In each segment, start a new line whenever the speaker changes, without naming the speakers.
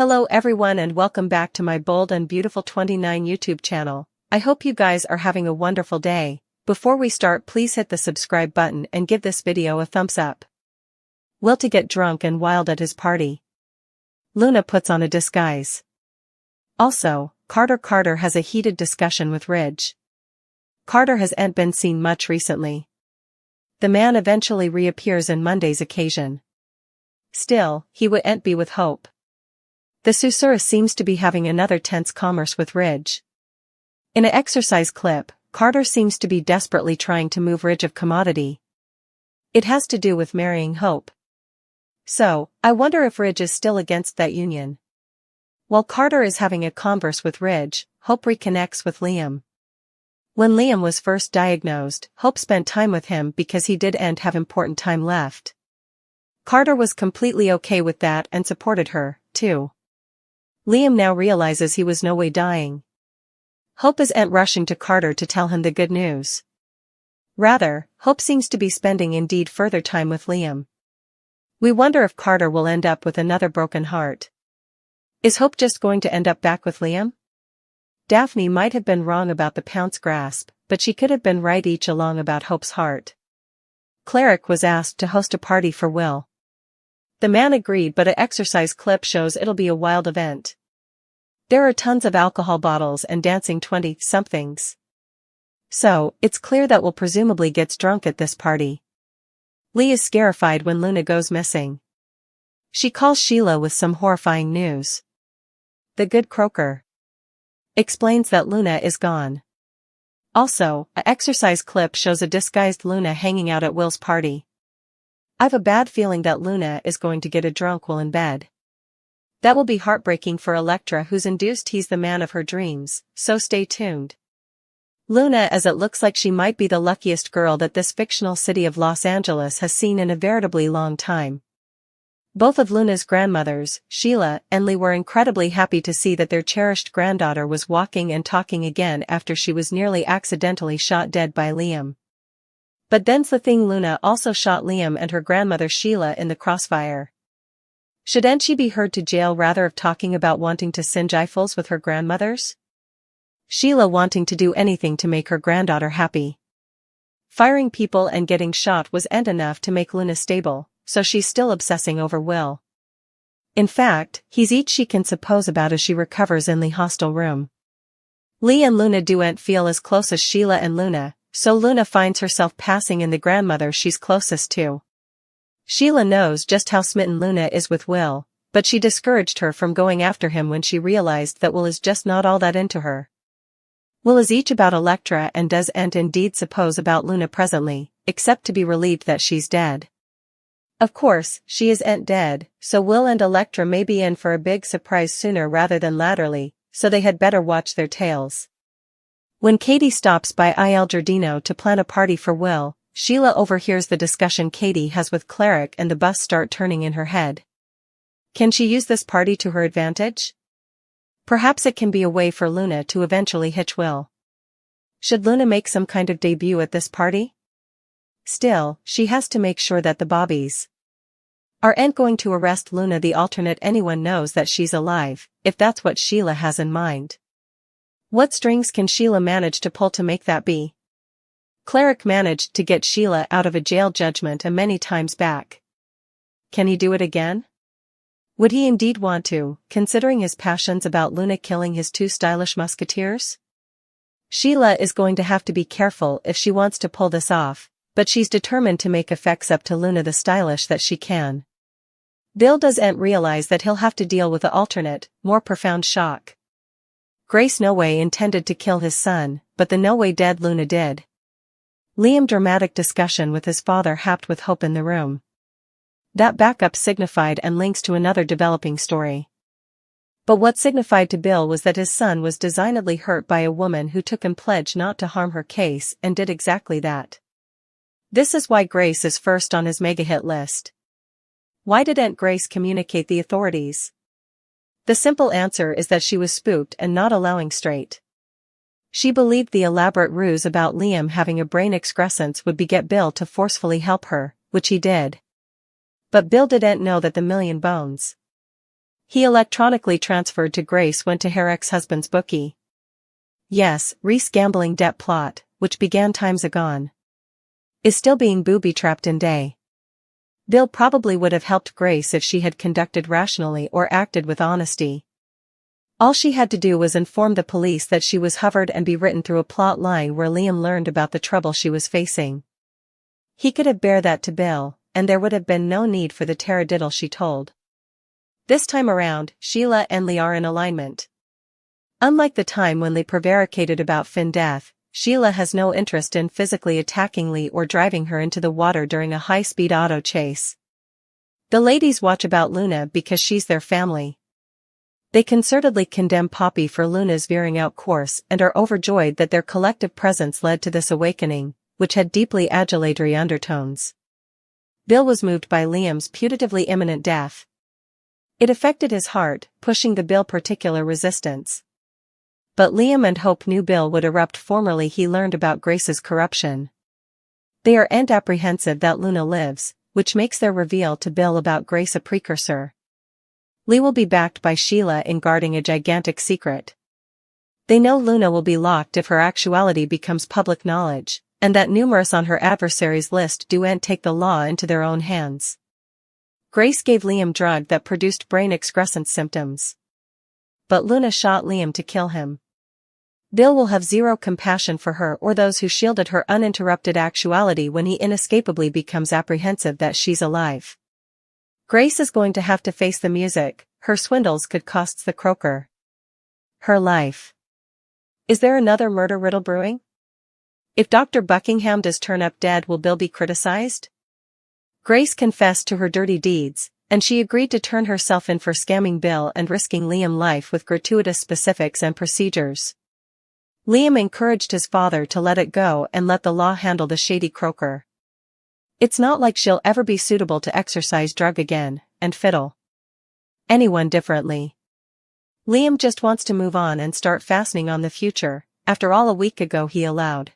Hello everyone and welcome back to my Bold and Beautiful 29 YouTube channel. I hope you guys are having a wonderful day. Before we start, please hit the subscribe button and give this video a thumbs up. Will to get drunk and wild at his party. Luna puts on a disguise. Also, Carter has a heated discussion with Ridge. Carter hasn't been seen much recently. The man eventually reappears in Monday's occasion. Still, he wouldn't be with Hope. The Susurrus seems to be having another tense commerce with Ridge. In an exercise clip, Carter seems to be desperately trying to move Ridge of commodity. It has to do with marrying Hope. So, I wonder if Ridge is still against that union. While Carter is having a converse with Ridge, Hope reconnects with Liam. When Liam was first diagnosed, Hope spent time with him because he didn't have important time left. Carter was completely okay with that and supported her, too. Liam now realizes he was no way dying. Hope isn't rushing to Carter to tell him the good news. Rather, Hope seems to be spending indeed further time with Liam. We wonder if Carter will end up with another broken heart. Is Hope just going to end up back with Liam? Daphne might have been wrong about the Pounce grasp, but she could have been right each along about Hope's heart. Cleric was asked to host a party for Will. The man agreed, but an exercise clip shows it'll be a wild event. There are tons of alcohol bottles and dancing 20-somethings. So, it's clear that Will presumably gets drunk at this party. Lee is scarified when Luna goes missing. She calls Sheila with some horrifying news. The good croaker explains that Luna is gone. Also, an exercise clip shows a disguised Luna hanging out at Will's party. I've a bad feeling that Luna is going to get a drunk while in bed. That will be heartbreaking for Elektra, who's induced he's the man of her dreams, so stay tuned. Luna, as it looks like she might be the luckiest girl that this fictional city of Los Angeles has seen in a veritably long time. Both of Luna's grandmothers, Sheila and Lee, were incredibly happy to see that their cherished granddaughter was walking and talking again after she was nearly accidentally shot dead by Liam. But then's the thing, Luna also shot Liam and her grandmother Sheila in the crossfire. Shouldn't she be heard to jail rather of talking about wanting to singe Eiffels with her grandmothers? Sheila wanting to do anything to make her granddaughter happy. Firing people and getting shot wasn't enough to make Luna stable, so she's still obsessing over Will. In fact, he's each she can suppose about as she recovers in the hostel room. Lee and Luna don't feel as close as Sheila and Luna, so Luna finds herself passing in the grandmother she's closest to. Sheila knows just how smitten Luna is with Will, but she discouraged her from going after him when she realized that Will is just not all that into her. Will is each about Elektra and doesn't indeed suppose about Luna presently, except to be relieved that she's dead. Of course, she isn't dead, so Will and Elektra may be in for a big surprise sooner rather than laterally, so they had better watch their tails. When Katie stops by Il Giardino to plan a party for Will, Sheila overhears the discussion Katie has with Cleric and the bus start turning in her head. Can she use this party to her advantage? Perhaps it can be a way for Luna to eventually hitch Will. Should Luna make some kind of debut at this party? Still, she has to make sure that the Bobbies aren't going to arrest Luna the alternate anyone knows that she's alive, if that's what Sheila has in mind. What strings can Sheila manage to pull to make that be? Cleric managed to get Sheila out of a jail judgment many times back. Can he do it again? Would he indeed want to, considering his passions about Luna killing his two stylish musketeers? Sheila is going to have to be careful if she wants to pull this off, but she's determined to make effects up to Luna the stylish that she can. Bill doesn't realize that he'll have to deal with the alternate, more profound shock. Grace no way intended to kill his son, but the no way dead Luna did. Liam dramatic discussion with his father happed with Hope in the room. That backup signified and links to another developing story. But what signified to Bill was that his son was designedly hurt by a woman who took and pledged not to harm her case and did exactly that. This is why Grace is first on his mega-hit list. Why didn't Grace communicate the authorities? The simple answer is that she was spooked and not allowing straight. She believed the elaborate ruse about Liam having a brain excrescence would beget Bill to forcefully help her, which he did. But Bill didn't know that the million bones He electronically transferred to Grace went to her ex-husband's bookie. Yes, Reese gambling debt plot, which began times agone, is still being booby-trapped in day. Bill probably would have helped Grace if she had conducted rationally or acted with honesty. All she had to do was inform the police that she was hovered and be written through a plot line where Liam learned about the trouble she was facing. He could have bare that to Bill, and there would have been no need for the taradiddle she told. This time around, Sheila and Lee are in alignment. Unlike the time when Lee prevaricated about Finn's death, Sheila has no interest in physically attacking Lee or driving her into the water during a high-speed auto chase. The ladies watch about Luna because she's their family. They concertedly condemn Poppy for Luna's veering out course and are overjoyed that their collective presence led to this awakening, which had deeply adulatory undertones. Bill was moved by Liam's putatively imminent death. It affected his heart, pushing the Bill particular resistance. But Liam and Hope knew Bill would erupt. Formerly he learned about Grace's corruption. They are apprehensive that Luna lives, which makes their reveal to Bill about Grace a precursor. Lee will be backed by Sheila in guarding a gigantic secret. They know Luna will be locked if her actuality becomes public knowledge, and that numerous on her adversaries' list do take the law into their own hands. Grace gave Liam drug that produced brain excrescence symptoms. But Luna shot Liam to kill him. Bill will have zero compassion for her or those who shielded her uninterrupted actuality when he inescapably becomes apprehensive that she's alive. Grace is going to have to face the music. Her swindles could cost the croaker her life. Is there another murder riddle brewing? If Dr. Buckingham does turn up dead, will Bill be criticized? Grace confessed to her dirty deeds, and she agreed to turn herself in for scamming Bill and risking Liam's life with gratuitous specifics and procedures. Liam encouraged his father to let it go and let the law handle the shady croaker. It's not like she'll ever be suitable to exercise drug again, and fiddle anyone differently. Liam just wants to move on and start fastening on the future. After all, a week ago he allowed.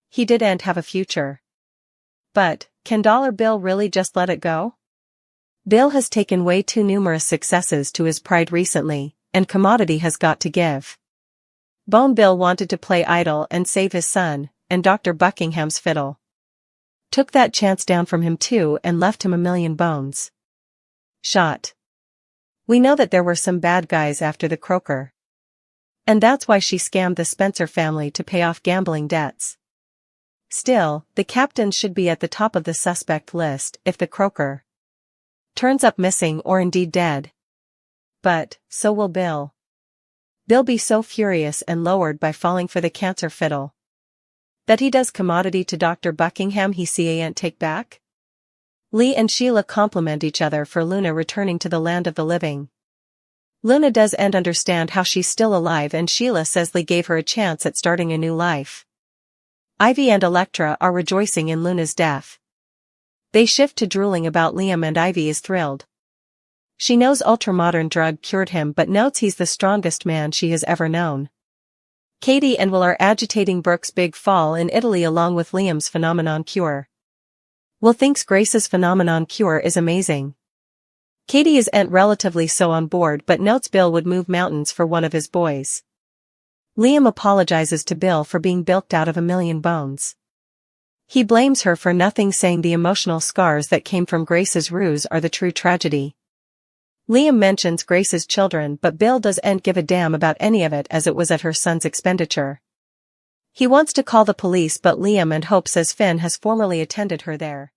He didn't have a future. But, can Dollar Bill really just let it go? Bill has taken way too numerous successes to his pride recently, and commodity has got to give. Bone Bill wanted to play idol and save his son, and Dr. Buckingham's fiddle took that chance down from him too and left him a million bones shot. We know that there were some bad guys after the croaker. And that's why she scammed the Spencer family to pay off gambling debts. Still, the captain should be at the top of the suspect list if the croaker turns up missing or indeed dead. But, so will Bill. Bill be so furious and lowered by falling for the cancer fiddle that he does commodity to Dr. Buckingham he can't take back. Lee and Sheila compliment each other for Luna returning to the land of the living. Luna doesn't understand how she's still alive, and Sheila says Lee gave her a chance at starting a new life. Ivy and Electra are rejoicing in Luna's death. They shift to drooling about Liam, and Ivy is thrilled. She knows ultramodern drug cured him but notes he's the strongest man she has ever known. Katie and Will are agitating Brooke's big fall in Italy along with Liam's phenomenon cure. Will thinks Grace's phenomenon cure is amazing. Katie is relatively so on board but notes Bill would move mountains for one of his boys. Liam apologizes to Bill for being bilked out of a million bones. He blames her for nothing, saying the emotional scars that came from Grace's ruse are the true tragedy. Liam mentions Grace's children, but Bill doesn't give a damn about any of it as it was at her son's expenditure. He wants to call the police, but Liam and Hope says Finn has formerly attended her there.